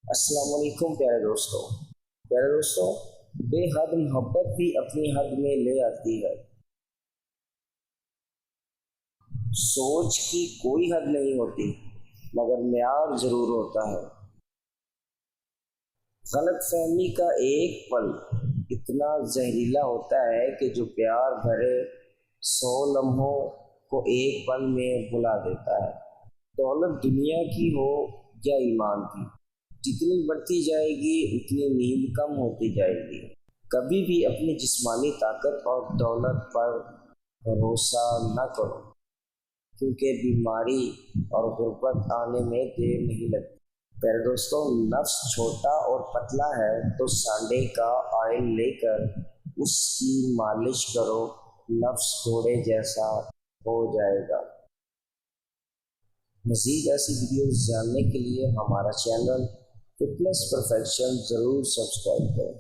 अस्सलाम वालेकुम प्यारे दोस्तों, बेहद मोहब्बत भी अपनी हद में ले आती है। सोच की कोई हद नहीं होती, मगर म्यार जरूर होता है। गलत फहमी का एक पल इतना जहरीला होता है कि जो प्यार भरे 100 लम्हों को एक पल में भुला देता है। दौलत दुनिया की हो या ईमान की, जितनी बढ़ती जाएगी उतनी नींद कम होती जाएगी। कभी भी अपनी जिस्मानी ताकत और दौलत पर भरोसा न करो, क्योंकि बीमारी और गुर्बत आने में देर नहीं लगती। प्यारे दोस्तों, नफ्स छोटा और पतला है तो सांडे का ऑयल लेकर उसकी मालिश करो, नफ्स घोड़े जैसा हो जाएगा। मज़ीद ऐसी वीडियोस जानने के लिए हमारा चैनल फिटनेस परफेक्शन ज़रूर सब्सक्राइब करें।